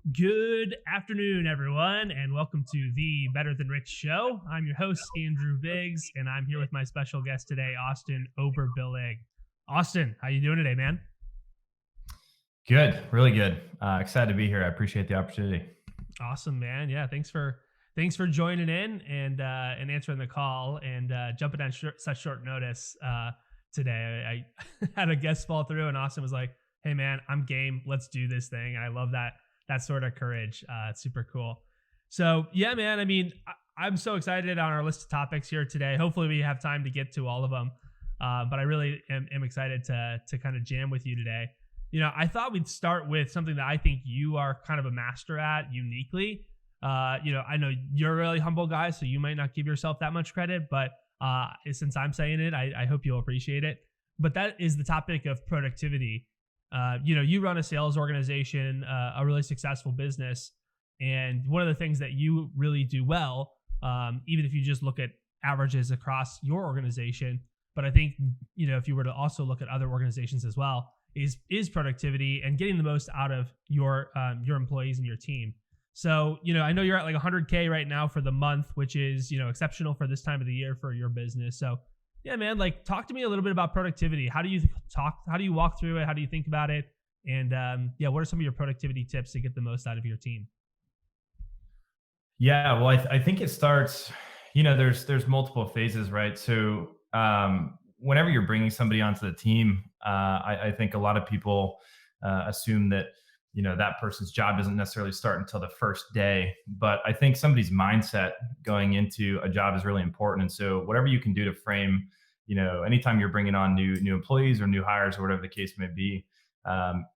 Good afternoon, everyone, and welcome to the Better Than Rich show. I'm your host, Andrew Biggs, and I'm here with my special guest today, Austin Oberbillig. Austin, how you doing today, man? Good, really good. Excited to be here. I appreciate the opportunity. Awesome, man. Yeah, thanks for joining in and answering the call and jumping on such short notice today. I had a guest fall through, and Austin was like, "Hey, man, I'm game. Let's do this thing." And I love that sort of courage. It's super cool. So yeah, man. I mean, I'm so excited on our list of topics here today. Hopefully, we have time to get to all of them. But I really am excited to kind of jam with you today. I thought we'd start with something that I think you are kind of a master at uniquely. I know you're a really humble guy, so you might not give yourself that much credit, but since I'm saying it, I hope you'll appreciate it. But that is the topic of productivity. You run a sales organization, a really successful business, and one of the things that you really do well, even if you just look at averages across your organization, but I think if you were to also look at other organizations as well, is productivity and getting the most out of your employees and your team. So, I know you're at like 100K right now for the month, which is, exceptional for this time of the year for your business. So, yeah, man, like talk to me a little bit about productivity. How do you walk through it? How do you think about it? And what are some of your productivity tips to get the most out of your team? Yeah, well, I think it starts. There's multiple phases, right? So whenever you're bringing somebody onto the team, I think a lot of people assume that that person's job doesn't necessarily start until the first day. But I think somebody's mindset going into a job is really important. And so whatever you can do to frame, anytime you're bringing on new employees or new hires or whatever the case may be,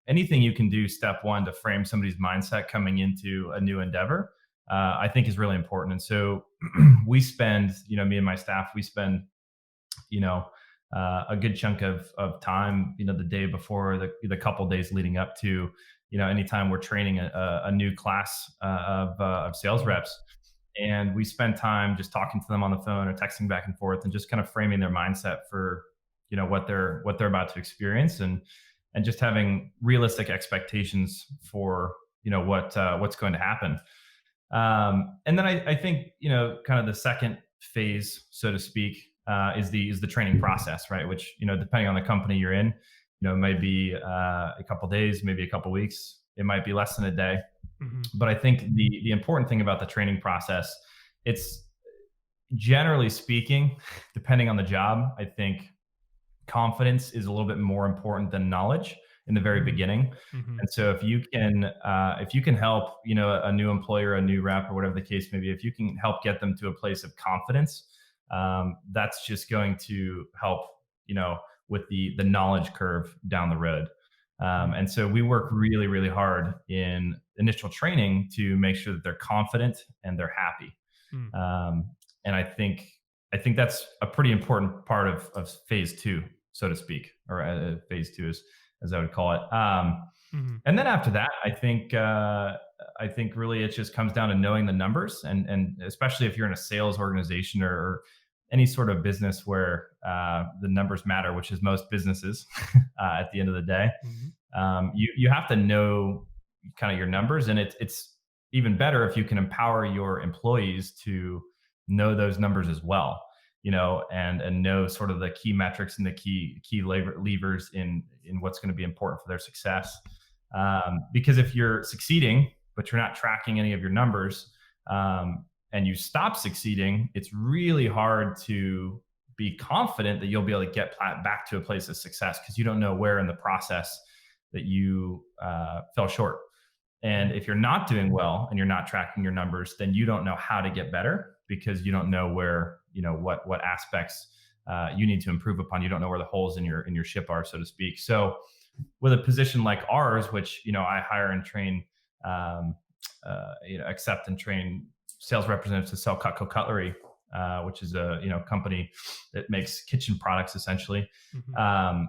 anything you can do, step one, to frame somebody's mindset coming into a new endeavor, I think is really important. And so we spend, me and my staff, we spend, a good chunk of time, the day before, the couple days leading up to, anytime we're training a new class of sales reps. And we spend time just talking to them on the phone or texting back and forth and just kind of framing their mindset for, what they're about to experience, and just having realistic expectations for, what's going to happen. And then I think, kind of the second phase, so to speak, is the training process, right? Which, depending on the company you're in, it might be a couple days, maybe a couple weeks. It might be less than a day. Mm-hmm. But I think the important thing about the training process, it's generally speaking, depending on the job, I think confidence is a little bit more important than knowledge in the very beginning. Mm-hmm. And so if you can help, a new employer, a new rep, or whatever the case may be, if you can help get them to a place of confidence, that's just going to help, with the knowledge curve down the road. And so we work really, really hard in initial training to make sure that they're confident and they're happy. Mm-hmm. And I think that's a pretty important part of phase two, so to speak, or phase two, as I would call it. Mm-hmm. And then after that, I think really it just comes down to knowing the numbers, and especially if you're in a sales organization or any sort of business where the numbers matter, which is most businesses at the end of the day. Mm-hmm. You have to know kind of your numbers, and it's even better if you can empower your employees to know those numbers as well, and know sort of the key metrics and the key levers in what's going to be important for their success. Because if you're succeeding but you're not tracking any of your numbers, and you stop succeeding, it's really hard to be confident that you'll be able to get back to a place of success, because you don't know where in the process that you fell short. And if you're not doing well and you're not tracking your numbers, then you don't know how to get better, because you don't know where, what aspects you need to improve upon. You don't know where the holes in your ship are, so to speak. So with a position like ours, which, I hire and train, accept and train sales representatives to sell Cutco Cutlery, which is a company that makes kitchen products essentially. Mm-hmm.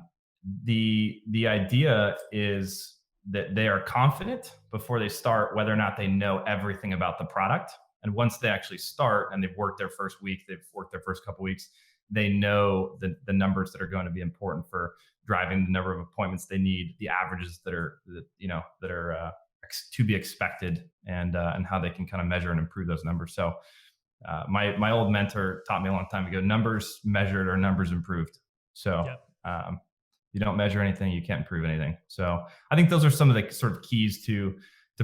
The idea is that they are confident before they start whether or not they know everything about the product. And once they actually start and they've worked their first week, they've worked their first couple weeks, they know the numbers that are going to be important for driving the number of appointments they need, the averages that are to be expected, and how they can kind of measure and improve those numbers. So my old mentor taught me a long time ago: numbers measured are numbers improved. So Yep. um, you don't measure anything, you can't improve anything. So I think those are some of the sort of keys to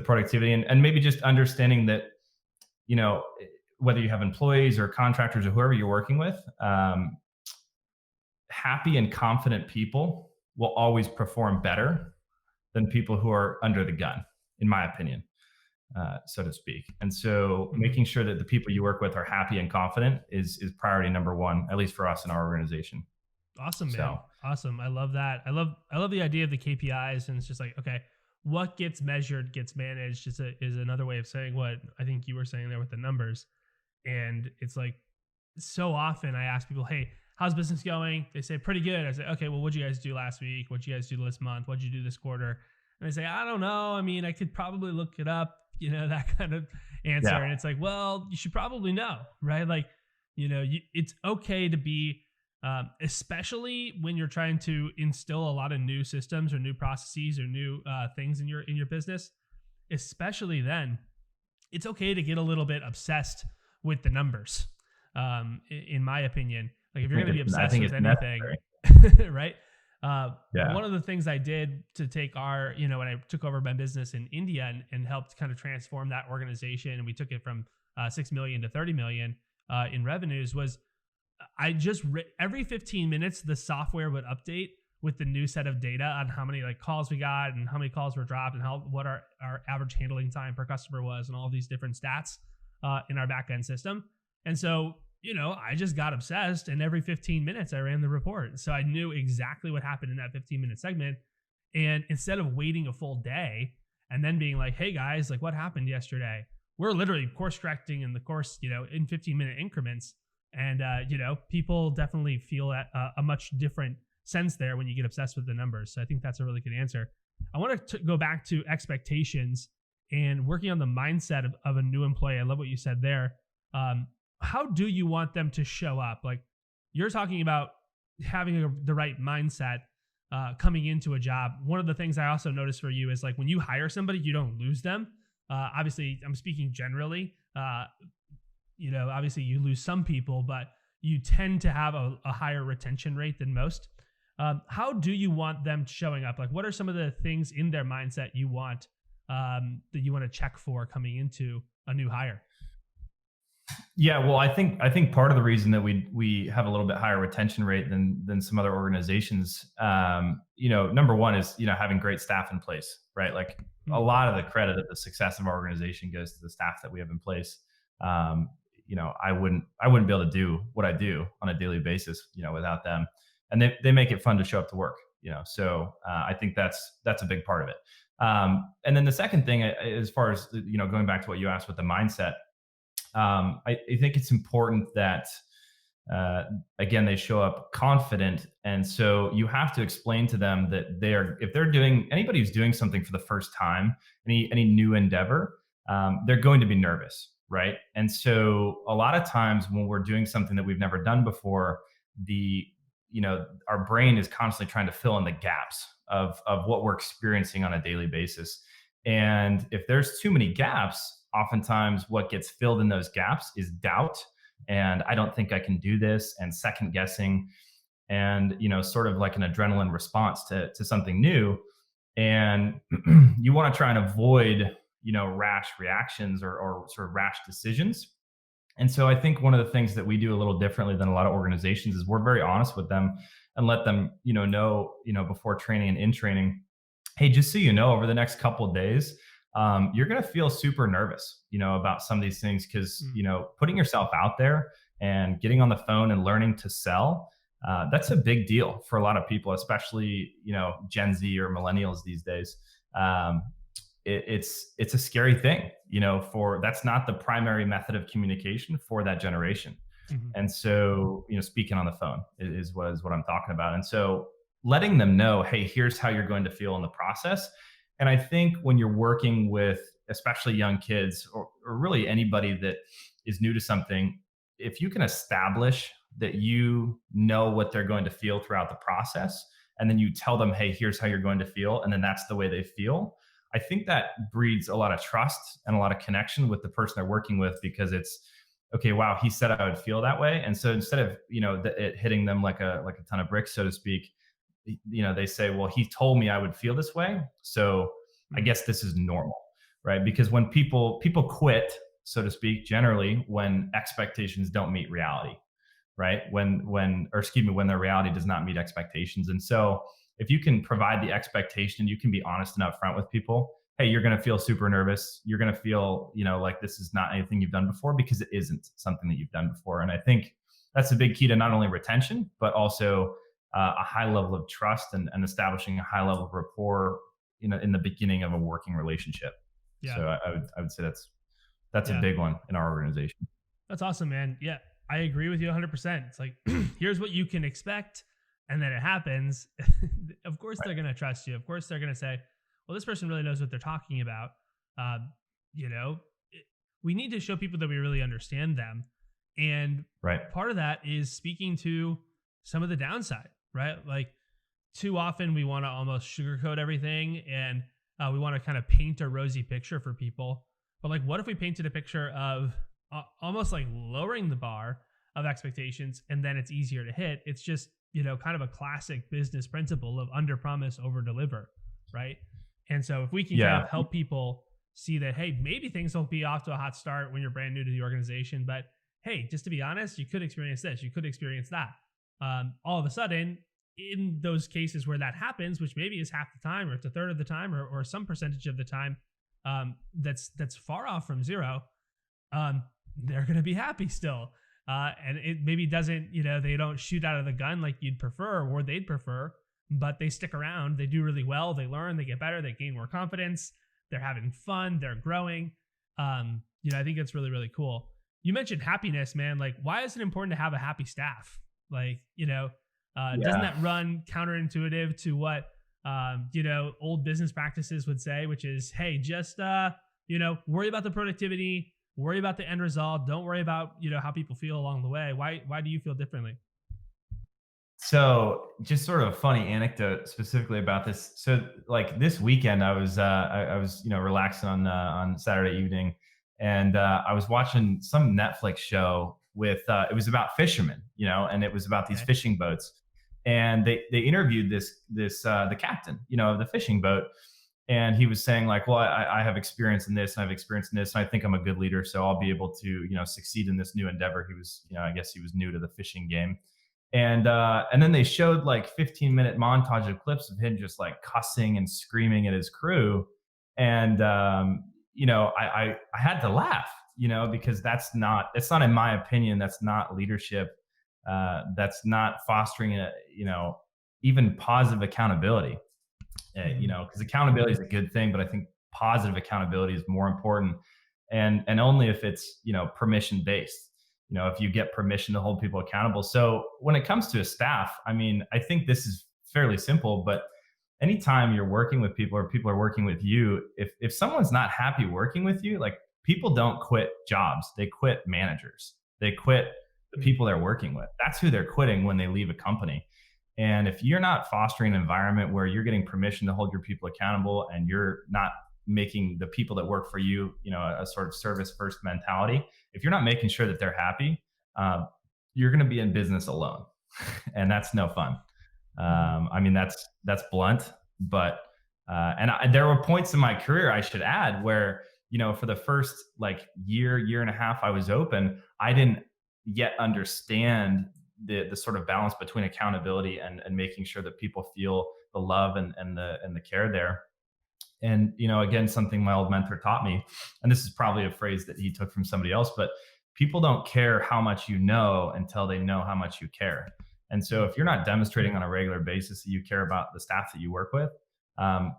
productivity, and maybe just understanding that, you know, whether you have employees or contractors or whoever you're working with, happy and confident people will always perform better than people who are under the gun, in my opinion, so to speak. And so Mhm. making sure that the people you work with are happy and confident is priority number one, at least for us in our organization. Awesome, man. So Awesome. I love that. I love the idea of the KPIs, and it's just like, okay, what gets measured gets managed is another way of saying what I think you were saying there with the numbers. And it's like, so often I ask people, "Hey, how's business going?" They say pretty good. I say, "Okay, well, what'd you guys do last week? What'd you guys do this month? What'd you do this quarter?" And they say, "I don't know. I mean, I could probably look it up." That kind of answer. yeah, And it's like, well, you should probably know, right? Like, it's okay to be, especially when you're trying to instill a lot of new systems or new processes or new things in your business. Especially then, it's okay to get a little bit obsessed with the numbers. In my opinion, like if you're going to be I obsessed think with it's anything, necessary. right? Yeah. One of the things I did to take when I took over my business in India and helped kind of transform that organization, and we took it from 6 million to 30 million in revenues, was every 15 minutes the software would update with the new set of data on how many like calls we got and how many calls were dropped and what our average handling time per customer was and all these different stats in our back end system. And so, I just got obsessed, and every 15 minutes I ran the report. So I knew exactly what happened in that 15-minute segment. And instead of waiting a full day and then being like, "Hey guys, like what happened yesterday?" We're literally course correcting in the course, in 15-minute increments. And, people definitely feel a much different sense there when you get obsessed with the numbers. So I think that's a really good answer. I want to go back to expectations and working on the mindset of a new employee. I love what you said there. How do you want them to show up? Like you're talking about having the right mindset coming into a job. One of the things I also noticed for you is like when you hire somebody, you don't lose them. Obviously, I'm speaking generally. Obviously you lose some people, but you tend to have a higher retention rate than most. How do you want them showing up? Like, what are some of the things in their mindset you want that you want to check for coming into a new hire? Yeah, well, I think part of the reason that we have a little bit higher retention rate than some other organizations, number one is having great staff in place, right? Like a Mm, lot of the credit of the success of our organization goes to the staff that we have in place. Um, I wouldn't be able to do what I do on a daily basis, without them, and they make it fun to show up to work. So I think that's a big part of it. And then the second thing, as far as going back to what you asked with the mindset, I think it's important that uh, again they show up confident, and so you have to explain to them that if they're doing anybody who's doing something for the first time, any new endeavor, they're going to be nervous, right? And so a lot of times when we're doing something that we've never done before, the our brain is constantly trying to fill in the gaps of what we're experiencing on a daily basis. And if there's too many gaps, oftentimes what gets filled in those gaps is doubt, and I don't think I can do this, and second guessing, and sort of like an adrenaline response to something new. And you want to try and avoid rash reactions, or sort of rash decisions. And so I think one of the things that we do a little differently than a lot of organizations is we're very honest with them and let them before training and in training, hey, just so you know, over the next couple of days, you're going to feel super nervous, about some of these things, because mm, putting yourself out there and getting on the phone and learning to sell, that's a big deal for a lot of people, especially Gen Z or millennials these days. Um, it's a scary thing, for that's not the primary method of communication for that generation. mhm. And so, speaking on the phone is what I'm talking about. And so letting them know, hey, here's how you're going to feel in the process. And I think when you're working with especially young kids, or really anybody that is new to something, if you can establish that you know what they're going to feel throughout the process, and then you tell them, hey, here's how you're going to feel, and then that's the way they feel, I think that breeds a lot of trust and a lot of connection with the person they're working with, because it's okay, wow, he said I would feel that way. And so instead of, it hitting them like a ton of bricks, so to speak, they say, well, he told me I would feel this way, so I Mm. guess this is normal, right? Because when people quit, so to speak, generally when expectations don't meet reality, right? Or excuse me, when their reality does not meet expectations. And so if you can provide the expectation, you can be honest and upfront with people. Hey, you're going to feel super nervous. You're going to feel, like this is not anything you've done before, because it isn't something that you've done before. And I think that's a big key to not only retention, but also a high level of trust, and establishing a high level of rapport, in the beginning of a working relationship. Yeah. So I would say that's a Yeah. big one in our organization. That's awesome, man. Yeah, I agree with you 100%. It's like, here's what you can expect. And then it happens. Of course, Right. they're going to trust you. Of course, they're going to say, well, this person really knows what they're talking about. Um, you know, it- we need to show people that we really understand them. And Right. part of that is speaking to some of the downside, right? Like, too often we want to almost sugarcoat everything, and we want to kind of paint a rosy picture for people. But like, what if we painted a picture of almost like lowering the bar of expectations, and then it's easier to hit? It's just, kind of a classic business principle of under promise, over deliver, right? And so if we can kind Yeah. of help people see that, hey, maybe things will be off to a hot start when you're brand new to the organization, but hey, just to be honest, you could experience this, you could experience that. All of a sudden, in those cases where that happens, which maybe is half the time, or it's a third of the time, or some percentage of the time, that's far off from zero, they're going to be happy still. And it maybe doesn't, they don't shoot out of the gun like you'd prefer or they'd prefer, but they stick around. They do really well. They learn, they get better, they gain more confidence. They're having fun, they're growing. I think it's really, really cool. You mentioned happiness, man. Like, why is it important to have a happy staff? Like, doesn't Yeah. that run counterintuitive to what, old business practices would say, which is, hey, just, worry about the productivity, worry about the end result. Don't worry about, how people feel along the way. Why do you feel differently? So, just sort of a funny anecdote specifically about this. So, like this weekend, I was relaxing on Saturday evening, and I was watching some Netflix show with it was about fishermen, and it was about these Okay. fishing boats, and they interviewed this the captain, of the fishing boat, and he was saying like, well, I have experience in this, and I've experience in this, and I think I'm a good leader, so I'll be able to succeed in this new endeavor. He was, I guess he was new to the fishing game, and then they showed like 15-minute montage of clips of him just like cussing and screaming at his crew, and I had to laugh, because it's not in my opinion, that's not leadership, that's not fostering even positive accountability, Mhm. because accountability is a good thing, but I think positive accountability is more important, and only if it's permission based. If you get permission to hold people accountable. So when it comes to a staff, I mean, I think this is fairly simple, but anytime you're working with people or people are working with you, if someone's not happy working with you, like people don't quit jobs, they quit managers, they quit the Mhm. people they're working with. That's who they're quitting when they leave a company. And if you're not fostering an environment where you're getting permission to hold your people accountable, and you're not making the people that work for you, a sort of service first mentality, if you're not making sure that they're happy, um, you're going to be in business alone, and that's no fun. Mhm. I mean, that's blunt, but there were points in my career, I should add, where for the first like year and a half I was open, I didn't yet understand the sort of balance between accountability and making sure that people feel the love and the care there. And again, something my old mentor taught me, and this is probably a phrase that he took from somebody else, but people don't care how much you know until they know how much you care. And so Mhm. if you're not demonstrating on a regular basis that you care about the staff that you work with,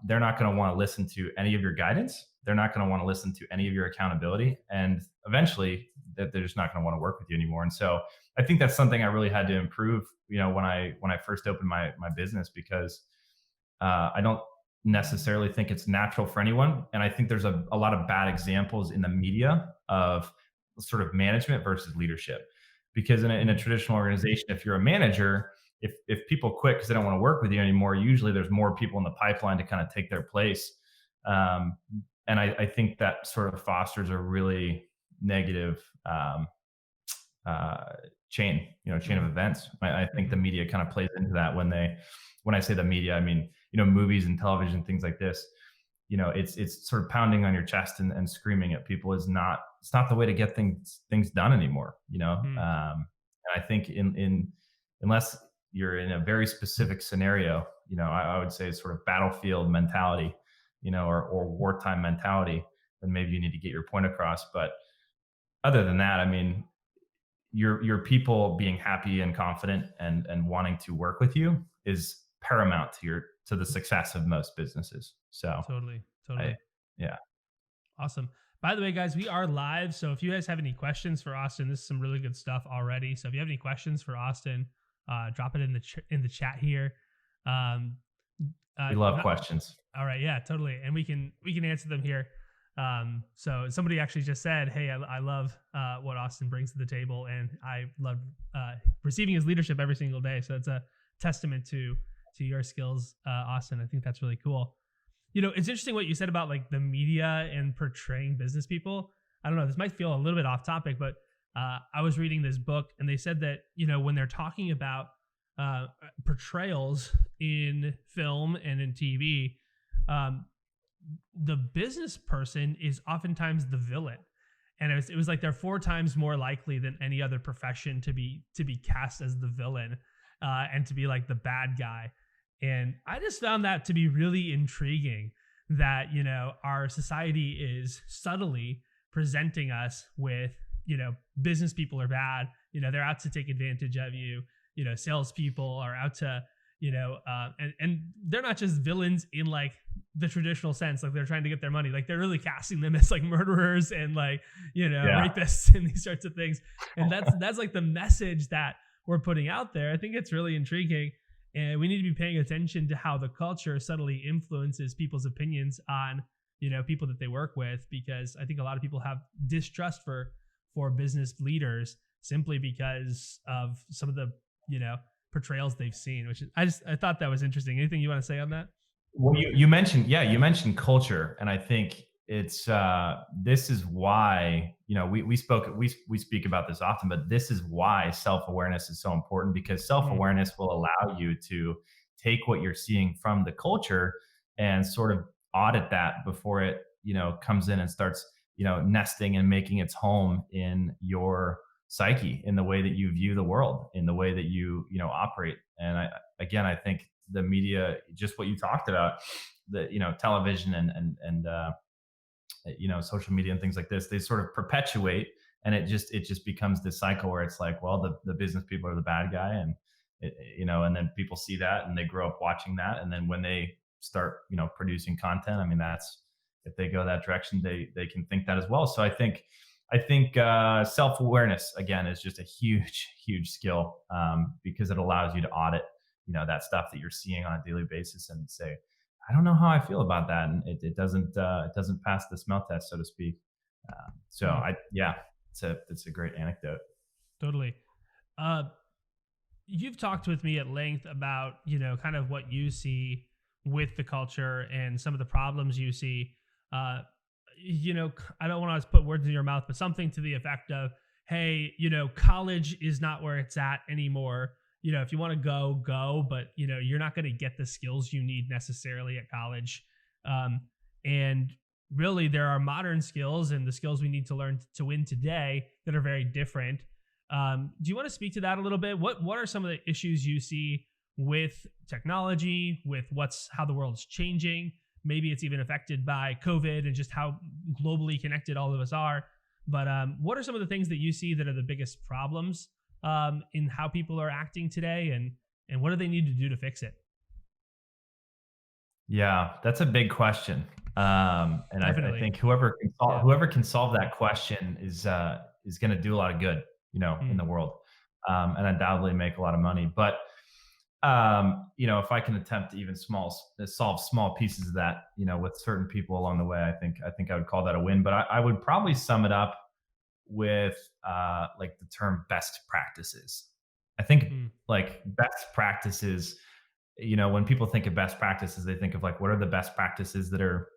they're not going to want to listen to any of your guidance, they're not going to want to listen to any of your accountability, and eventually that they're just not going to want to work with you anymore. And so I think that's something I really had to improve, when I first opened my business, because I don't necessarily think it's natural for anyone. And I think there's a lot of bad examples in the media of sort of management versus leadership. Because in a Mhm. traditional organization, if you're a manager, if people quit because they don't want to work with you anymore, usually there's more people in the pipeline to kind of take their place. Um, and I think that sort of fosters a really negative uh, chain, chain of Mm, events. I think the mhm, media kind of plays into that when I say the media, I mean, movies and television, things like this. It's sort of pounding on your chest and screaming at people is not, it's not the way to get things done anymore. mm, And I think in unless you're in a very specific scenario, I would say sort of battlefield mentality, or wartime mentality, then maybe you need to get your point across. But other than that, I mean, your people being happy and confident and wanting to work with you is paramount to the success of most businesses. So totally, I totally. yeah. Awesome. By the way, guys, we are live. So if you guys have any questions for Austin, this is some really good stuff already. So if you have any questions for Austin, drop it in the in the chat here. Um, We love not, questions. all right, yeah, totally, and we can answer them here. So somebody actually just said, "Hey, I love what Austin brings to the table, and I love receiving his leadership every single day." So it's a testament to your skills, Austin. I think that's really cool. It's interesting what you said about like the media and portraying business people. I don't know, this might feel a little bit off topic, but I was reading this book and they said that, when they're talking about portrayals in film and in TV, um, the business person is oftentimes the villain. And it was like they're four times more likely than any other profession to be cast as the villain, and to be like the bad guy. And I just found that to be really intriguing that, our society is subtly presenting us with, business people are bad, they're out to take advantage of you, salespeople are out to, and they're not just villains in like the traditional sense, like they're trying to get their money, like they're really casting them as like murderers and like, Yeah. rapists and these sorts of things. And that's like the message that we're putting out there. I think it's really intriguing. And we need to be paying attention to how the culture subtly influences people's opinions on, people that they work with, because I think a lot of people have distrust for business leaders simply because of some of the, portrayals they've seen, which is, I thought that was interesting. Anything you want to say on that? Well, you mentioned culture, and I think it's this is why, we speak about this often, but this is why self awareness is so important, because self Mm, awareness will allow you to take what you're seeing from the culture and sort of audit that before it comes in and starts nesting and making its home in your psyche, in the way that you view the world, in the way that you operate. And I think the media, just what you talked about, the television and social media and things like this, they sort of perpetuate, and it just becomes this cycle where it's like, well, the business people are the bad guy, and and then people see that and they grow up watching that, and then when they start producing content, I mean, that's, if they go that direction, they can think that as well. So I think self awareness again is just a huge skill, because it allows you to audit that stuff that you're seeing on a daily basis and say, I don't know how I feel about that, and it doesn't pass the smell test, so to speak. So mm, I yeah, it's a great anecdote. totally. Uh, you've talked with me at length about, kind of what you see with the culture and some of the problems you see. Uh, I don't want to put words in your mouth, but something to the effect of, hey, college is not where it's at anymore. If you want to go, but you're not going to get the skills you need necessarily at college. And really, there are modern skills and the skills we need to learn to win today that are very different. Do you want to speak to that a little bit? What are some of the issues you see with technology, with how the world's changing? Maybe it's even affected by COVID and just how globally connected all of us are. But what are some of the things that you see that are the biggest problems in how people are acting today, and what do they need to do to fix it? Yeah, that's a big question. And I Definitely. think whoever can solve Yeah. whoever can solve that question is going to do a lot of good, in Mm, the world, and undoubtedly make a lot of money. But if I can attempt to even solve small pieces of that, with certain people along the way, I think I would call that a win. But I would probably sum it up with like the term best practices. I think mm, like best practices, when people think of best practices, they think of like, what are the best practices that are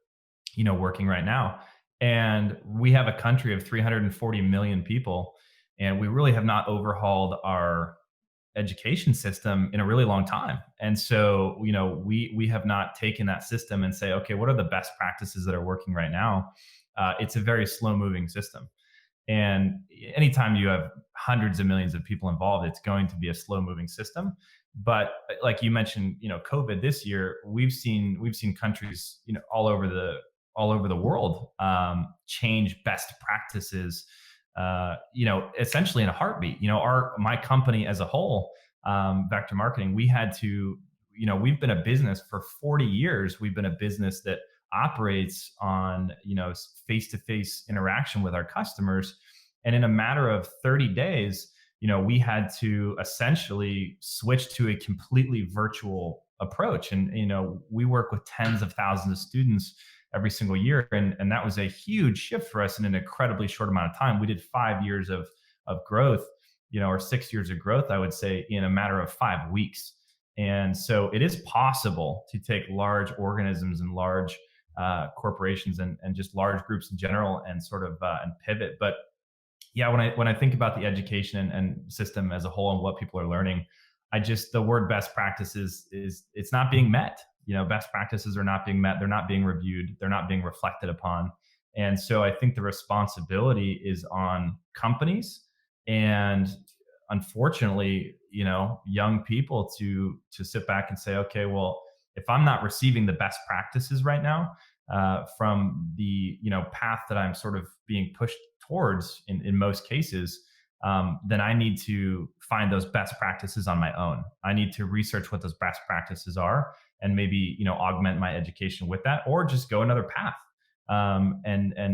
working right now. And we have a country of 340 million people, and we really have not overhauled our education system in a really long time. And so, we have not taken that system and say, okay, what are the best practices that are working right now? It's a very slow moving system. And anytime you have hundreds of millions of people involved, it's going to be a slow moving system. But like you mentioned, COVID this year, we've seen countries, all over the world, change best practices, essentially in a heartbeat. My company as a whole, Vector Marketing, we had to, we've been a business for 40 years. We've been a business that operates on, face to face interaction with our customers. And in a matter of 30 days, we had to essentially switch to a completely virtual approach. And, we work with tens of thousands of students every single year. And that was a huge shift for us in an incredibly short amount of time. We did 5 years of growth, or 6 years of growth, I would say, in a matter of 5 weeks. And so it is possible to take large organisms and large corporations and just large groups in general and sort of and pivot. But yeah, when I think about the education and system as a whole and what people are learning, the word best practices is it's not being met. Best practices are not being met. They're not being reviewed. They're not being reflected upon. And so I think the responsibility is on companies and, unfortunately, young people to sit back and say, okay, well, if I'm not receiving the best practices right now, from the path that I'm sort of being pushed towards in most cases, then I need to find those best practices on my own. I need to research what those best practices are and maybe augment my education with that, or just go another path. And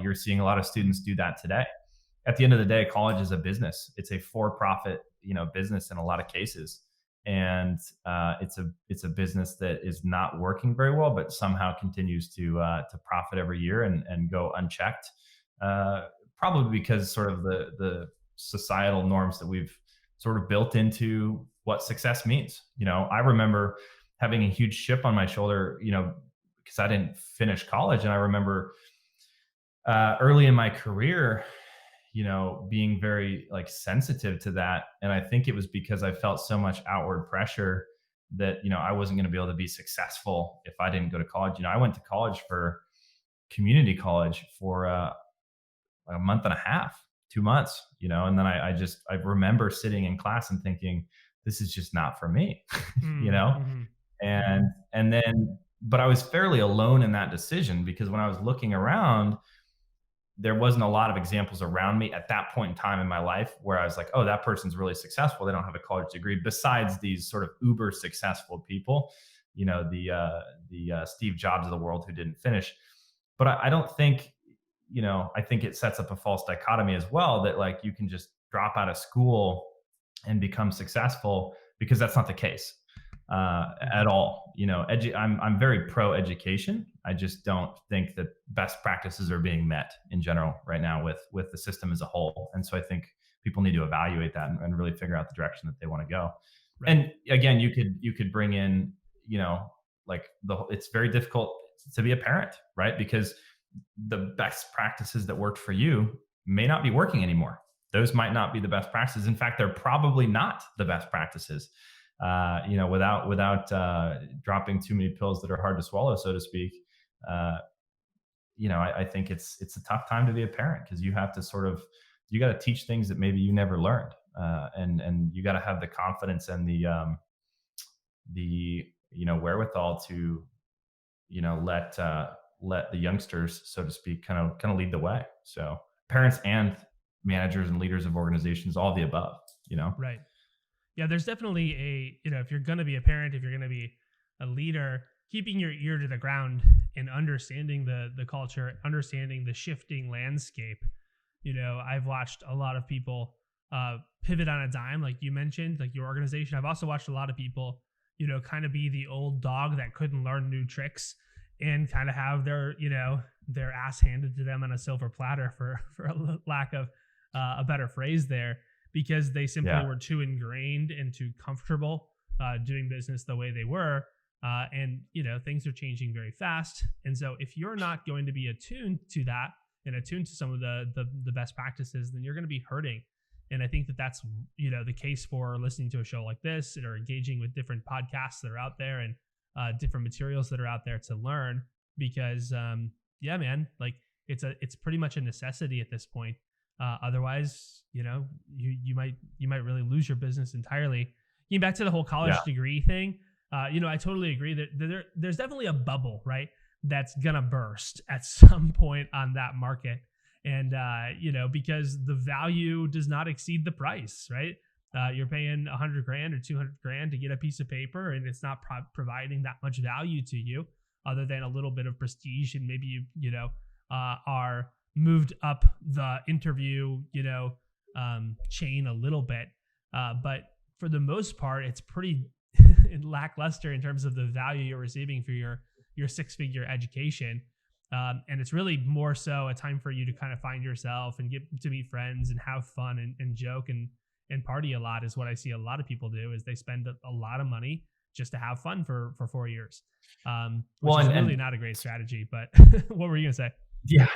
you're seeing a lot of students do that today. At the end of the day, college is a business. It's a for-profit business in a lot of cases. And it's a business that is not working very well, but somehow continues to profit every year and go unchecked. Probably because sort of the societal norms that we've sort of built into what success means. I remember having a huge chip on my shoulder, because I didn't finish college, and I remember early in my career, being very like sensitive to that. And I think it was because I felt so much outward pressure that, I wasn't going to be able to be successful if I didn't go to college. I went to college for community college for a month and a half, 2 months, and then I remember sitting in class and thinking, this is just not for me, you know? Mm-hmm. And then, but I was fairly alone in that decision, because when I was looking around, there wasn't a lot of examples around me at that point in time in my life where I was like, oh, that person's really successful. They don't have a college degree, besides these sort of uber successful people, the Steve Jobs of the world who didn't finish. But I don't think, I think it sets up a false dichotomy as well, that like you can just drop out of school and become successful, because that's not the case at all. I'm very pro education. I just don't think that best practices are being met in general right now with the system as a whole. And so I think people need to evaluate that and really figure out the direction that they want to go. Right. And again, you could bring in, like it's very difficult to be a parent, right? Because the best practices that worked for you may not be working anymore. Those might not be the best practices. In fact, they're probably not the best practices. Without dropping too many pills that are hard to swallow, so to speak. I think it's a tough time to be a parent, because you have to you got to teach things that maybe you never learned, and you got to have the confidence and the wherewithal to let the youngsters, so to speak, kind of lead the way. So parents and managers and leaders of organizations, all the above. Right. Yeah, there's definitely if you're going to be a parent, if you're going to be a leader, keeping your ear to the ground and understanding the culture, understanding the shifting landscape. I've watched a lot of people pivot on a dime, like you mentioned, like your organization. I've also watched a lot of people, kind of be the old dog that couldn't learn new tricks and kind of have their ass handed to them on a silver platter, for a lack of a better phrase there, because they simply were too ingrained and too comfortable doing business the way they were, and things are changing very fast. And so if you're not going to be attuned to that and attuned to some of the best practices, then you're going to be hurting. And I think that that's the case for listening to a show like this, or engaging with different podcasts that are out there, and different materials that are out there to learn. Because yeah, man, like it's pretty much a necessity at this point. Otherwise, you might really lose your business entirely. Getting back to the whole college Yeah. degree thing, I totally agree that there's definitely a bubble, right? That's gonna burst at some point on that market. And because the value does not exceed the price, right? You're paying 100 grand or 200 grand to get a piece of paper, and it's not providing that much value to you, other than a little bit of prestige, and maybe are moved up the interview chain a little bit, but for the most part, it's pretty lackluster in terms of the value you're receiving for your six-figure education. And it's really more so a time for you to kind of find yourself and get to meet friends and have fun and joke and party a lot, is what I see a lot of people do. Is they spend a lot of money just to have fun for 4 years, which Well, is and really not a great strategy. But what were you gonna say? yeah,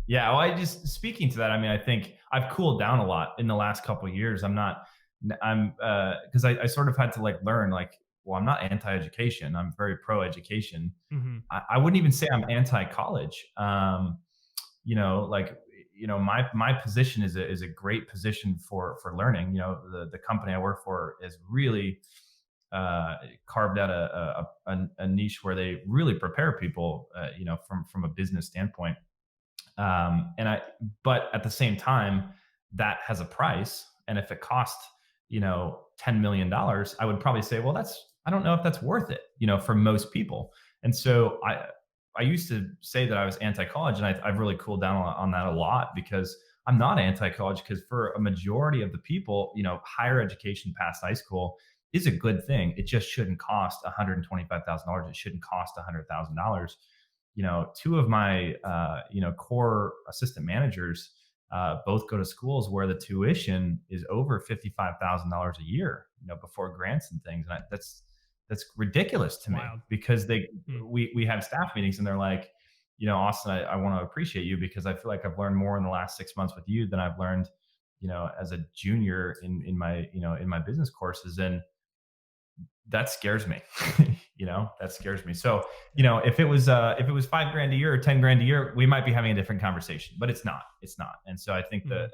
yeah. Well, I just speaking to that. I mean, I think I've cooled down a lot in the last couple of years. Because I sort of had to like learn, like, well, I'm not anti-education. I'm very pro-education. Mm-hmm. I wouldn't even say I'm anti-college. Like, my position is a great position for learning. The company I work for is really carved out a niche where they really prepare people, from a business standpoint. But at the same time, that has a price. And if it cost, $10 million, I would probably say, well, I don't know if that's worth it, for most people. And so I used to say that I was anti-college, and I've really cooled down on that a lot, because I'm not anti-college, because for a majority of the people, higher education past high school is a good thing. It just shouldn't cost $125,000. It shouldn't cost $100,000. Two of my, core assistant managers, both go to schools where the tuition is over $55,000 a year, before grants and things. And that's ridiculous to me, Wild. because Mm. we have staff meetings, and they're like, Austin, I want to appreciate you, because I feel like I've learned more in the last 6 months with you than I've learned, as a junior in my business courses. And that scares me. That scares me. So, if it was $5 grand a year or 10 grand a year, we might be having a different conversation, but it's not. And so I think Mm.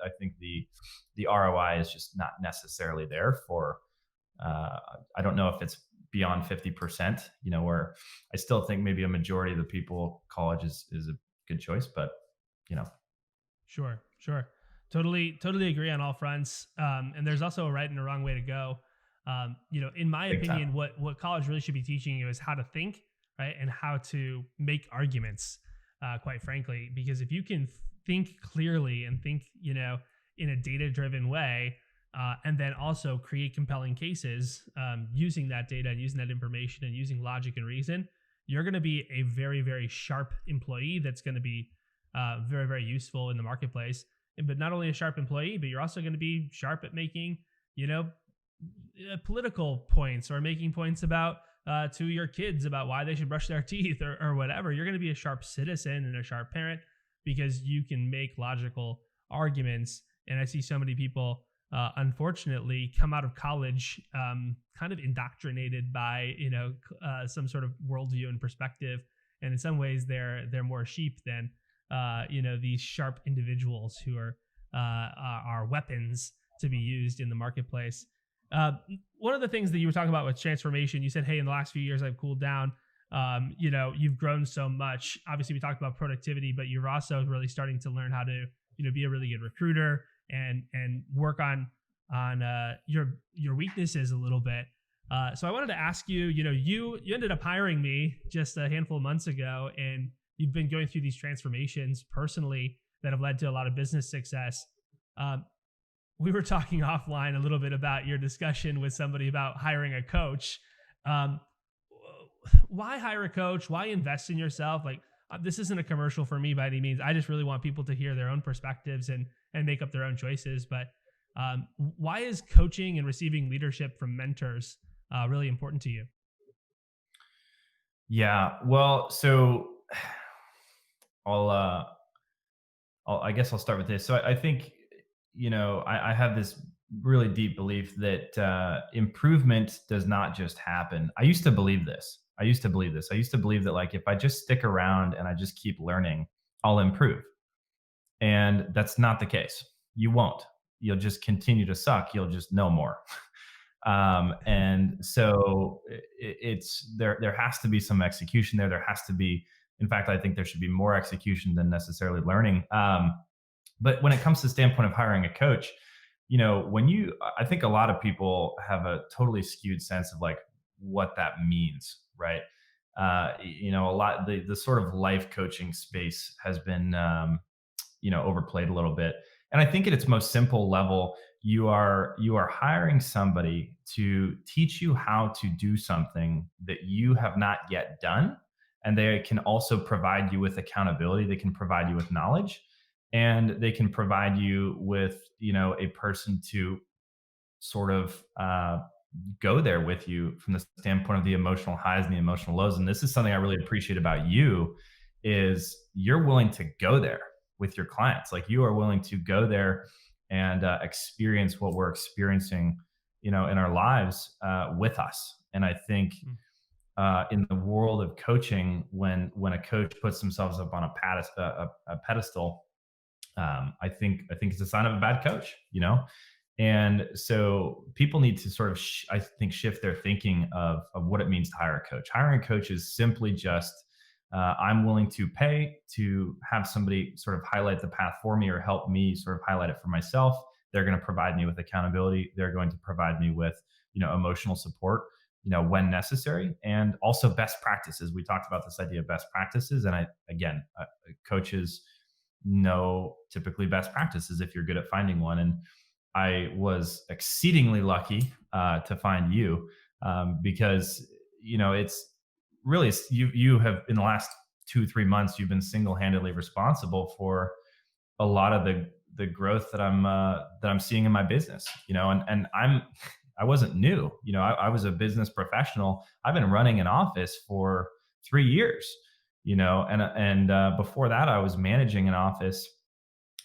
the ROI is just not necessarily there for, I don't know if it's beyond 50%, where I still think maybe a majority of the people, college is a good choice, but you know, Sure. Totally agree on all fronts. And there's also a right and a wrong way to go. In my big time. opinion, what college really should be teaching you is how to think, right, and how to make arguments. Quite frankly, because if you can think clearly and think, in a data-driven way, and then also create compelling cases using that data and using that information and using logic and reason, you're going to be a very, very sharp employee that's going to be very, very useful in the marketplace. But not only a sharp employee, but you're also going to be sharp at making, political points, or making points about to your kids about why they should brush their teeth, or whatever. You're going to be a sharp citizen and a sharp parent, because you can make logical arguments. And I see so many people, unfortunately, come out of college kind of indoctrinated by some sort of worldview and perspective. And in some ways, they're more sheep than these sharp individuals who are weapons to be used in the marketplace. One of the things that you were talking about with transformation, you said, hey, in the last few years, I've cooled down. You've grown so much. Obviously, we talked about productivity, but you're also really starting to learn how to, be a really good recruiter and work on your weaknesses a little bit. So I wanted to ask you, you ended up hiring me just a handful of months ago, and you've been going through these transformations personally that have led to a lot of business success. We were talking offline a little bit about your discussion with somebody about hiring a coach. Why hire a coach? Why invest in yourself? Like, this isn't a commercial for me by any means. I just really want people to hear their own perspectives and make up their own choices. But why is coaching and receiving leadership from mentors really important to you? Yeah. Well, so I'll, uh, I guess I'll start with this. So I think, I have this really deep belief that improvement does not just happen. I used to believe this. I used to believe this. I used to believe that, like, if I just stick around and I just keep learning, I'll improve. And that's not the case. You won't. You'll just continue to suck. You'll just know more. And so it's there. There has to be some execution there. There has to be. In fact, I think there should be more execution than necessarily learning. But when it comes to the standpoint of hiring a coach, I think a lot of people have a totally skewed sense of like what that means, right? A lot the sort of life coaching space has been overplayed a little bit. And I think at its most simple level, you are hiring somebody to teach you how to do something that you have not yet done, and they can also provide you with accountability. They can provide you with knowledge, and they can provide you with a person to sort of go there with you from the standpoint of the emotional highs and the emotional lows. And this is something I really appreciate about you, is you're willing to go there with your clients. Like, you are willing to go there and experience what we're experiencing in our lives with us. And I think Mm. in the world of coaching, when a coach puts themselves up on a pedestal, I think it's a sign of a bad coach. And so people need to sort of, I think, shift their thinking of what it means to hire a coach. Hiring a coach is simply just, I'm willing to pay to have somebody sort of highlight the path for me or help me sort of highlight it for myself. They're going to provide me with accountability. They're going to provide me with, emotional support, when necessary, and also best practices. We talked about this idea of best practices. And coaches know typically best practices if you're good at finding one. And I was exceedingly lucky to find you, because it's really, you have, in the last 2 3 months, you've been single handedly responsible for a lot of the growth that I'm seeing in my business. And I wasn't new. I was a business professional. I've been running an office for 3 years. And before that, I was managing an office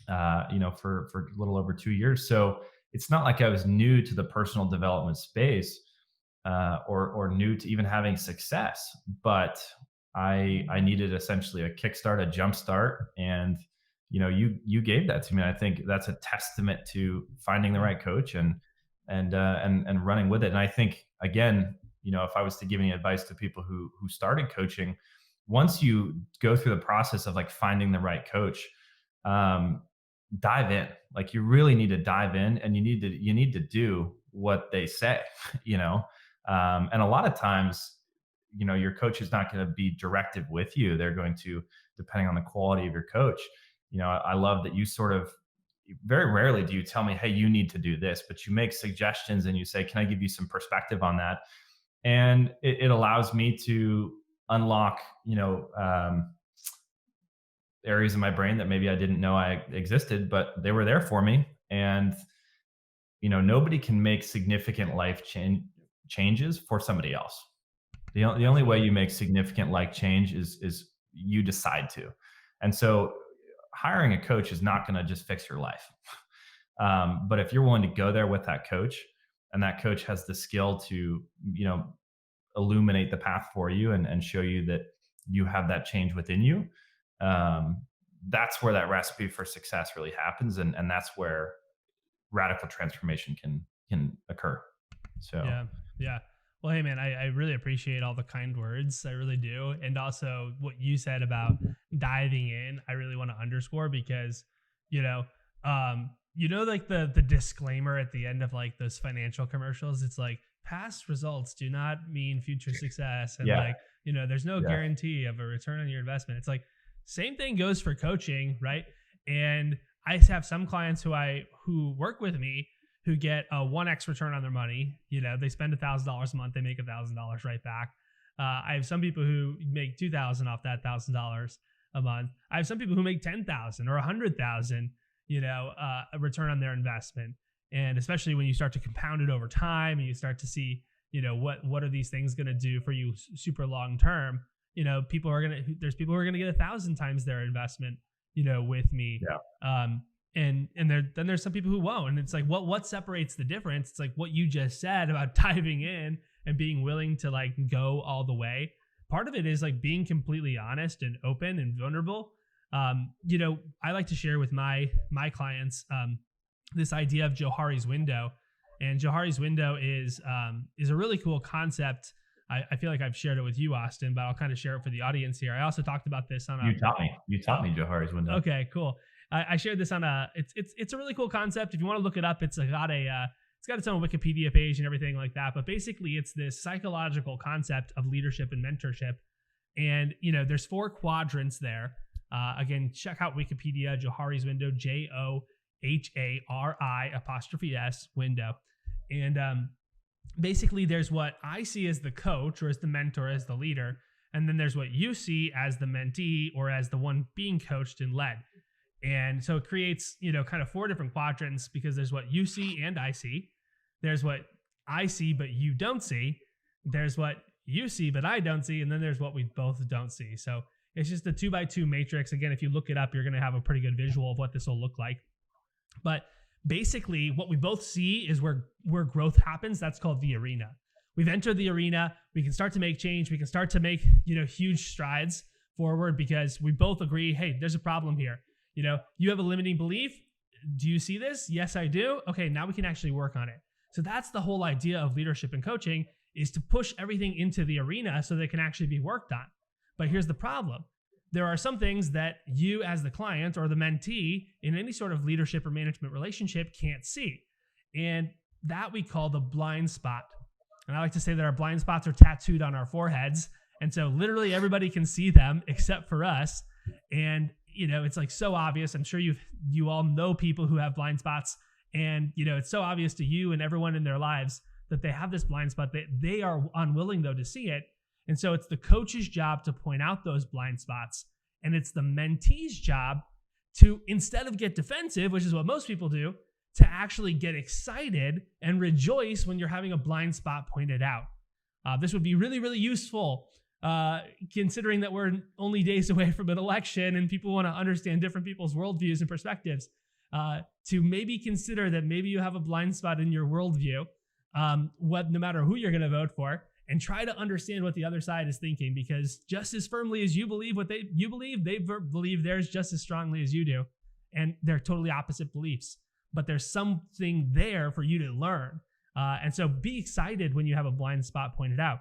for a little over 2 years. So it's not like I was new to the personal development space, or new to even having success, but I needed essentially a kickstart, a jump start, and you gave that to me. And I think that's a testament to finding the Yeah. right coach and running with it. And I think, again, if I was to give any advice to people who started coaching, once you go through the process of like finding the right coach, um, dive in. Like, you really need to dive in, and you need to do what they say. you know and a lot of times, your coach is not going to be directive with you. They're going to, depending on the quality of your coach. I love that you sort of, very rarely do you tell me, hey, you need to do this, but you make suggestions and you say, can I give you some perspective on that? And it allows me to unlock areas in my brain that maybe I didn't know I existed, but they were there for me. And nobody can make significant changes for somebody else. The only way Absolutely. you make significant change is you decide to. And so hiring a coach is not going to just fix your life. But if you're willing to go there with that coach, and that coach has the skill to illuminate the path for you, and show you that you have that change within you, um, that's where that recipe for success really happens. And that's where radical transformation can occur. So Yeah. Yeah. Well, hey, man, I really appreciate all the kind words. I really do. And also what you said about diving in, I really want to underscore because, you know, like the disclaimer at the end of like those financial commercials, it's like past results do not mean future success. And yeah, like, there's no yeah, guarantee of a return on your investment. It's like same thing goes for coaching, right? And I have some clients who work with me who get a 1x return on their money. They spend $1,000 a month, they make $1,000 right back. I have some people who make 2,000 off that $1,000 a month. I have some people who make 10,000 or 100,000, a return on their investment. And especially when you start to compound it over time and you start to see, what are these things going to do for you super long term? there's people who are gonna get 1,000 times their investment, with me. Yeah. Then there's some people who won't. And it's like, what separates the difference? It's like what you just said about diving in and being willing to like go all the way. Part of it is like being completely honest and open and vulnerable. I like to share with my clients this idea of Johari's window. And Johari's window is a really cool concept. I feel like I've shared it with you, Austin, but I'll kind of share it for the audience here. I also talked about this on You taught me Johari's window. Okay, cool. I shared this on it's a really cool concept. If you want to look it up, it's got its own Wikipedia page and everything like that. But basically, it's this psychological concept of leadership and mentorship. And there's 4 quadrants there. Again, check out Wikipedia, Johari's window, JOHARI' window. And basically, there's what I see as the coach or as the mentor, as the leader. And then there's what you see as the mentee or as the one being coached and led. And so it creates, kind of 4 different quadrants, because there's what you see and I see. There's what I see, but you don't see. There's what you see, but I don't see. And then there's what we both don't see. So it's just a 2x2 matrix. Again, if you look it up, you're going to have a pretty good visual of what this will look like. But basically, what we both see is where growth happens. That's called the arena. We've entered the arena. We can start to make change. We can start to make, huge strides forward, because we both agree, hey, there's a problem here. You have a limiting belief. Do you see this? Yes, I do. Okay, now we can actually work on it. So that's the whole idea of leadership and coaching, is to push everything into the arena so they can actually be worked on. But here's the problem. There are some things that you as the client or the mentee in any sort of leadership or management relationship can't see. And that we call the blind spot. And I like to say that our blind spots are tattooed on our foreheads. And so literally everybody can see them except for us. And it's like so obvious. I'm sure you all know people who have blind spots, and it's so obvious to you and everyone in their lives that they have this blind spot, that they are unwilling though to see it. And so it's the coach's job to point out those blind spots, and it's the mentee's job to, instead of get defensive, which is what most people do, to actually get excited and rejoice when you're having a blind spot pointed out. This would be really, really useful, considering that we're only days away from an election and people want to understand different people's worldviews and perspectives, to maybe consider that maybe you have a blind spot in your worldview, no matter who you're going to vote for, and try to understand what the other side is thinking, because just as firmly as you believe what they believe theirs just as strongly as you do. And they're totally opposite beliefs, but there's something there for you to learn. And so be excited when you have a blind spot pointed out.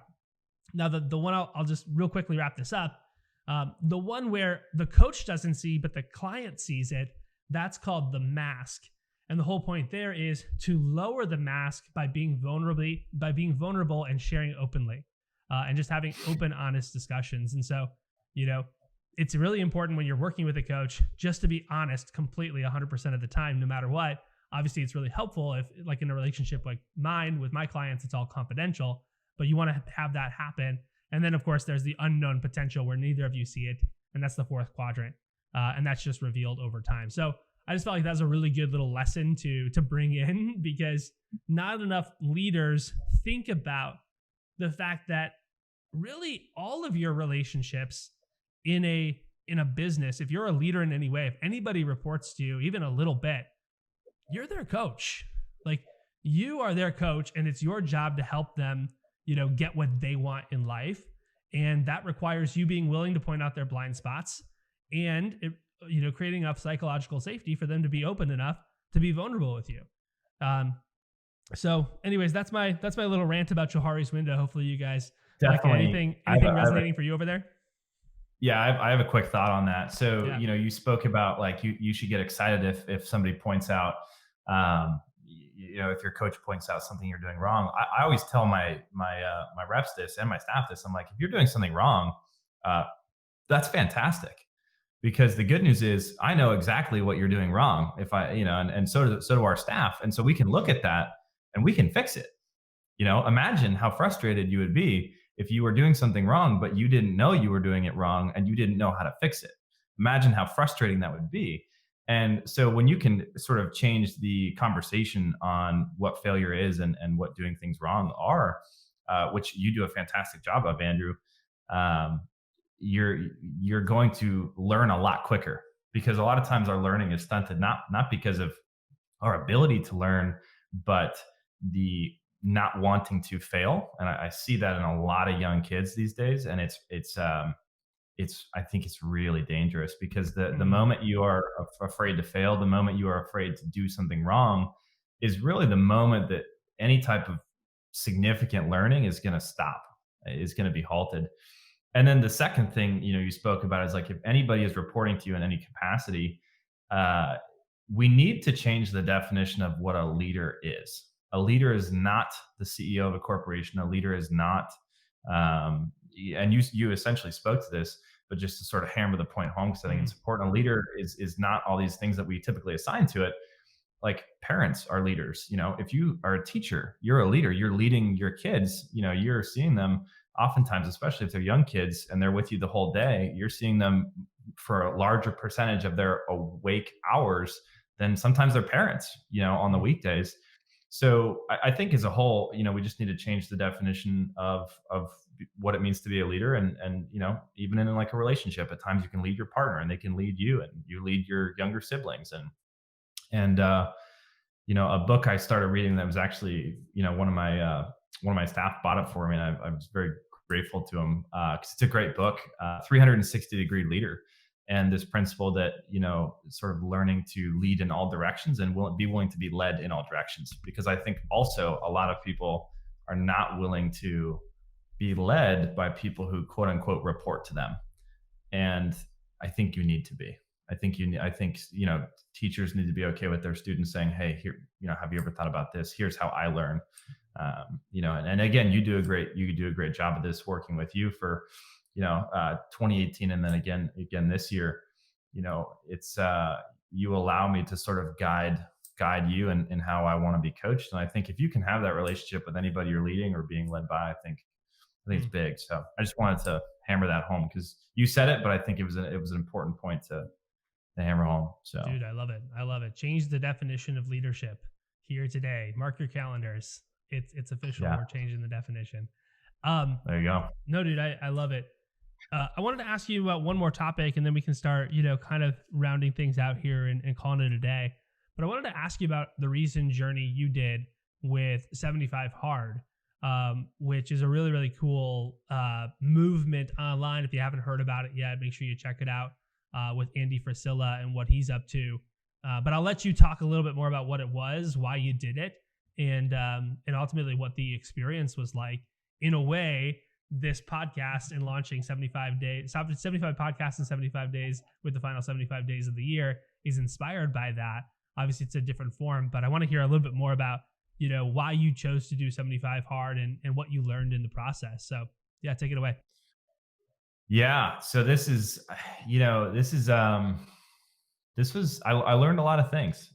Now, the one I'll just real quickly wrap this up. The one where the coach doesn't see, but the client sees it, that's called the mask. And the whole point there is to lower the mask by being vulnerable and sharing openly, and just having open, honest discussions. And so, it's really important when you're working with a coach just to be honest completely 100% of the time, no matter what. Obviously, it's really helpful if, like in a relationship like mine with my clients, it's all confidential, but you want to have that happen. And then, of course, there's the unknown potential where neither of you see it. And that's the 4th quadrant. And that's just revealed over time. So I just felt like that's a really good little lesson to bring in, because not enough leaders think about the fact that really all of your relationships in a business, if you're a leader in any way, if anybody reports to you even a little bit, you're their coach. Like, you are their coach, and it's your job to help them, get what they want in life. And that requires you being willing to point out their blind spots, and creating enough psychological safety for them to be open enough to be vulnerable with you. So anyways, that's my little rant about Johari's window. Hopefully you guys definitely like anything resonating for you over there. Yeah, I have a quick thought on that. So, yeah. You spoke about like you should get excited if somebody points out, if your coach points out something you're doing wrong. I always tell my reps this and my staff this. I'm like, if you're doing something wrong, that's fantastic. Because the good news is I know exactly what you're doing wrong. If and so do our staff. And so we can look at that and we can fix it. Imagine how frustrated you would be if you were doing something wrong, but you didn't know you were doing it wrong and you didn't know how to fix it. Imagine how frustrating that would be. And so when you can sort of change the conversation on what failure is and what doing things wrong are, which you do a fantastic job of, Andrew, you're you're going to learn a lot quicker, because a lot of times our learning is stunted, not because of our ability to learn, but the not wanting to fail. And I see that in a lot of young kids these days, and it's I think it's really dangerous, because the Mm, moment you are afraid to fail, the moment you are afraid to do something wrong, is really the moment that any type of significant learning is going to stop, is going to be halted. And then the second thing, you spoke about is like, if anybody is reporting to you in any capacity, uh, we need to change the definition of what a leader is. A leader is not the CEO of a corporation. A leader is not, and you essentially spoke to this, but just to sort of hammer the point home, because I think mm, it's important. A leader is not all these things that we typically assign to it. Like, parents are leaders. If you are a teacher, you're a leader. You're leading your kids. You're seeing them oftentimes, especially if they're young kids and they're with you the whole day. You're seeing them for a larger percentage of their awake hours than sometimes their parents, on the mm. weekdays. So I think as a whole, we just need to change the definition of what it means to be a leader. And even in like a relationship, at times you can lead your partner and they can lead you, and you lead your younger siblings. And a book I started reading that was actually, one of my staff bought it for me, and I was very grateful to him, because it's a great book, 360-degree leader, and this principle that, sort of learning to lead in all directions and be willing to be led in all directions. Because I think also a lot of people are not willing to be led by people who quote unquote report to them. And I think you need to be. I think, teachers need to be okay with their students saying, "Hey, here, have you ever thought about this? Here's how I learn." And again, you do a great job of this, working with you for, 2018, and then again this year. It's you allow me to sort of guide you in how I want to be coached. And I think if you can have that relationship with anybody you're leading or being led by, I think it's Mm. big. So I just wanted to hammer that home, because you said it, but I think it was an important point to hammer home. So Dude, I love it. I love it. Change the definition of leadership here today. Mark your calendars. It's official. yeah, We're changing the definition. Um, there you go. no, dude, I love it. I wanted to ask you about one more topic, and then we can start, kind of rounding things out here and calling it a day. But I wanted to ask you about the recent journey you did with 75 Hard, which is a really, really cool movement online. If you haven't heard about it yet, make sure you check it out, with Andy Frisilla and what he's up to. But I'll let you talk a little bit more about what it was, why you did it, and ultimately what the experience was like. In a way, this podcast and launching 75 podcasts in 75 days with the final 75 days of the year is inspired by that. Obviously, it's a different form, but I want to hear a little bit more about, why you chose to do 75 Hard and what you learned in the process. So yeah, take it away. Yeah. So I learned a lot of things,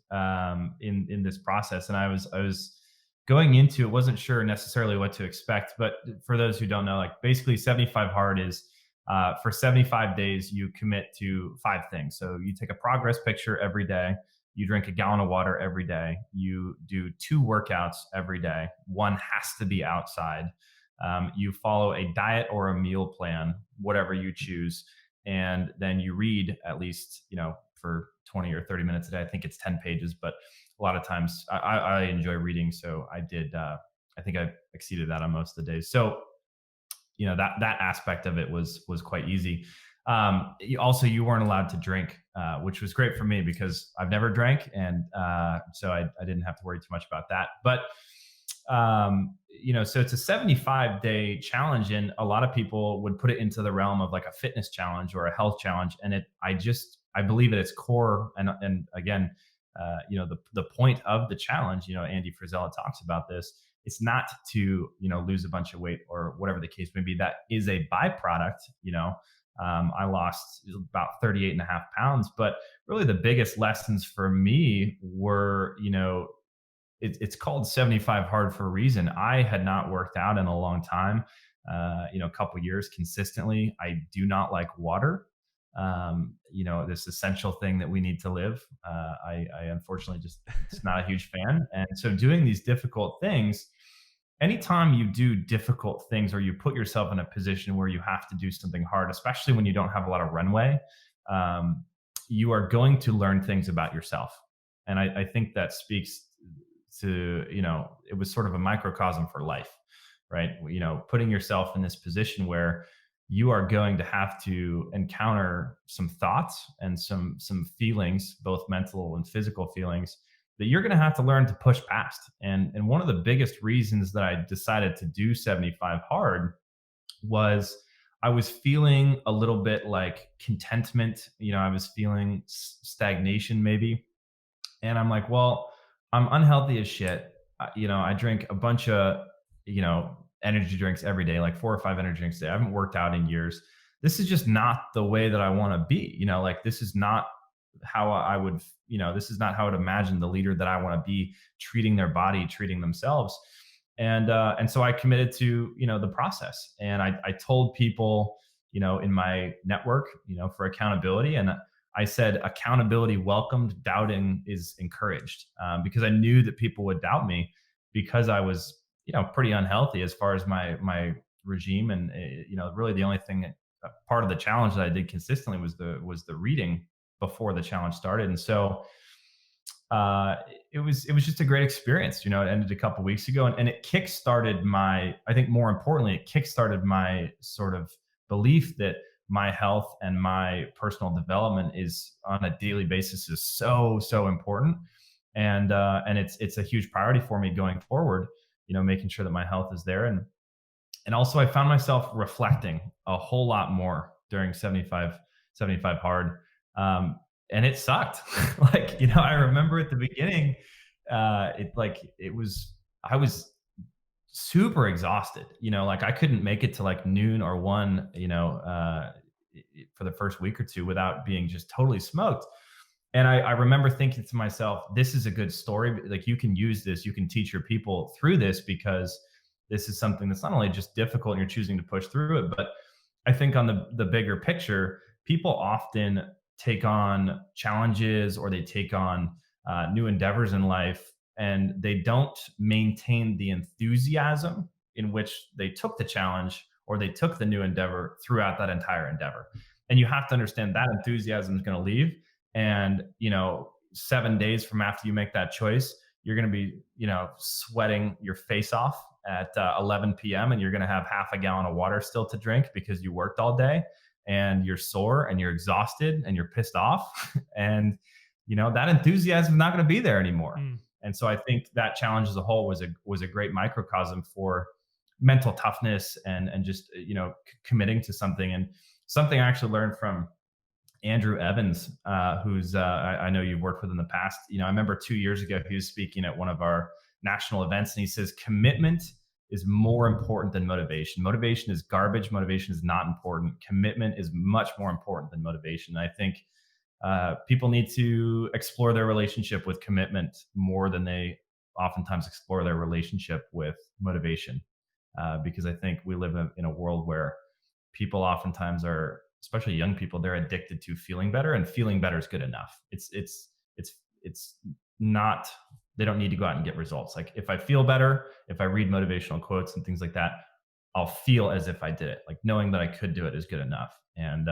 in this process, and I was going into it, wasn't sure necessarily what to expect. But for those who don't know, like, basically 75 Hard is, for 75 days you commit to five things. So you take a progress picture every day. You drink a gallon of water every day. You do two workouts every day. One has to be outside. You follow a diet or a meal plan, whatever you choose, and then you read at least, for 20 or 30 minutes a day. I think it's 10 pages, but a lot of times I enjoy reading, so I did. I think I exceeded that on most of the days. So, that aspect of it was quite easy. Also, you weren't allowed to drink, which was great for me because I've never drank, and so I didn't have to worry too much about that. But so it's a 75-day challenge, and a lot of people would put it into the realm of like a fitness challenge or a health challenge. And I believe at its core, and again, the point of the challenge, Andy Frisella talks about this. It's not to, lose a bunch of weight or whatever the case may be. That is a byproduct. I lost about 38 and a half pounds, but really the biggest lessons for me were, it's called 75 Hard for a reason. I had not worked out in a long time, a couple years consistently. I do not like water. This essential thing that we need to live. I unfortunately just, it's not a huge fan. And so doing these difficult things, anytime you do difficult things or you put yourself in a position where you have to do something hard, especially when you don't have a lot of runway, um, you are going to learn things about yourself. And I think that speaks to, it was sort of a microcosm for life, right? Putting yourself in this position where you are going to have to encounter some thoughts and some feelings, both mental and physical feelings, that you're going to have to learn to push past. And one of the biggest reasons that I decided to do 75 hard was I was feeling a little bit like contentment. I was feeling stagnation maybe. And I'm like, well, I'm unhealthy as shit. I drink a bunch of, energy drinks every day, like 4 or 5 energy drinks a day. I haven't worked out in years. This is just not the way that I want to be. Like this is not how I would, this is not how I would imagine the leader that I want to be treating their body, treating themselves. And so I committed to, the process. And I told people, in my network, for accountability. And I said, accountability welcomed, doubting is encouraged, because I knew that people would doubt me because I was, pretty unhealthy as far as my regime. And really the only thing, part of the challenge that I did consistently was the reading before the challenge started. And so uh, it was just a great experience. It ended a couple weeks ago, and it kickstarted my. I think more importantly, it kickstarted my sort of belief that my health and my personal development is on a daily basis is so important, and it's a huge priority for me going forward. Making sure that my health is there, and also I found myself reflecting a whole lot more during 75 hard. And it sucked. Like, I remember at the beginning, I was super exhausted, like I couldn't make it to like noon or 1, for the first week or two without being just totally smoked. And I remember thinking to myself, this is a good story. Like you can use this, you can teach your people through this, because this is something that's not only just difficult and you're choosing to push through it, but I think on the bigger picture, people often take on challenges or they take on new endeavors in life, and they don't maintain the enthusiasm in which they took the challenge or they took the new endeavor throughout that entire endeavor. And you have to understand that enthusiasm is going to leave. And, 7 days from after you make that choice, you're going to be, sweating your face off at 11 p.m. and you're going to have half a gallon of water still to drink because you worked all day and you're sore and you're exhausted and you're pissed off. And, that enthusiasm is not going to be there anymore. Mm. And so I think that challenge as a whole was a great microcosm for mental toughness and just, committing to something. And something I actually learned from Andrew Evans, who's I know you've worked with in the past. I remember 2 years ago he was speaking at one of our national events, and he says commitment is more important than motivation. Motivation is garbage. Motivation is not important. Commitment is much more important than motivation. And I think people need to explore their relationship with commitment more than they oftentimes explore their relationship with motivation, because I think we live in a world where people oftentimes are, especially young people, they're addicted to feeling better, and feeling better is good enough. It's not, they don't need to go out and get results. Like if I feel better, if I read motivational quotes and things like that, I'll feel as if I did it. Like knowing that I could do it is good enough. And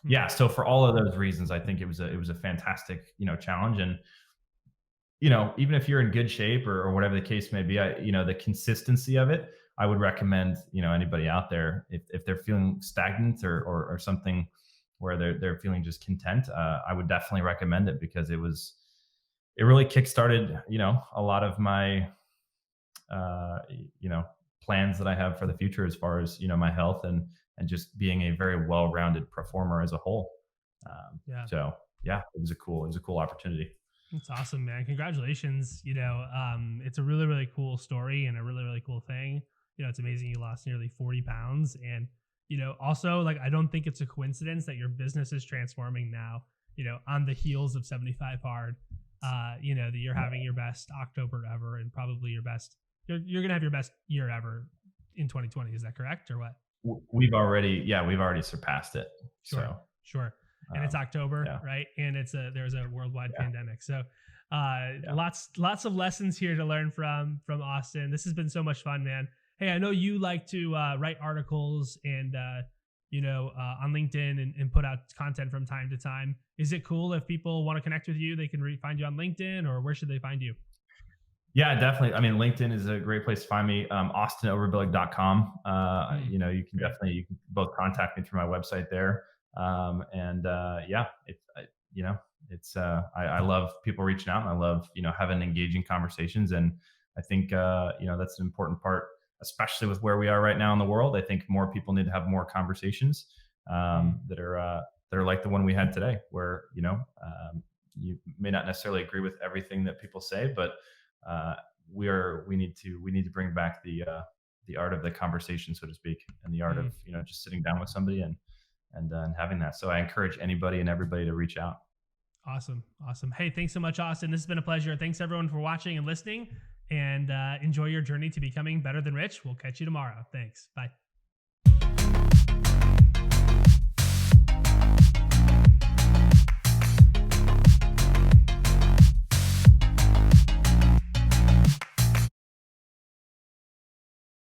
yeah, so for all of those reasons, I think it was a fantastic, challenge. And even if you're in good shape or whatever the case may be, the consistency of it, I would recommend, anybody out there, if they're feeling stagnant or something where they're feeling just content, I would definitely recommend it, because it really kickstarted, a lot of my, uh, plans that I have for the future as far as, my health and just being a very well-rounded performer as a whole. Yeah. So yeah, it was a cool opportunity. It's awesome, man. Congratulations. It's a really, really cool story and a really, really cool thing. It's amazing you lost nearly 40 pounds. And, also, like, I don't think it's a coincidence that your business is transforming now, on the heels of 75 hard, that you're having your best October ever, and probably you're going to have your best year ever in 2020. Is that correct or what? We've already surpassed it. Sure. So Sure. And it's October, yeah. right? And there's a worldwide Yeah. pandemic. So, Yeah. Lots of lessons here to learn from Austin. This has been so much fun, man. Hey, I know you like to write articles and on LinkedIn and put out content from time to time. Is it cool if people want to connect with you? They can find you on LinkedIn, or where should they find you? Yeah, definitely. I mean, LinkedIn is a great place to find me. AustinOberbillig.com. Hmm, You can great. definitely, you can both contact me through my website there. Yeah, you know, I love people reaching out, and I love, having engaging conversations. And I think, that's an important part, especially with where we are right now in the world. I think more people need to have more conversations, Hmm, that are like the one we had today, where, you may not necessarily agree with everything that people say, but uh, we need to bring back the art of the conversation, so to speak, and the art hmm. of, just sitting down with somebody and having that. So I encourage anybody and everybody to reach out. Awesome. Awesome. Hey, thanks so much, Austin. This has been a pleasure. Thanks everyone for watching and listening, and enjoy your journey to becoming better than rich. We'll catch you tomorrow. Thanks. Bye.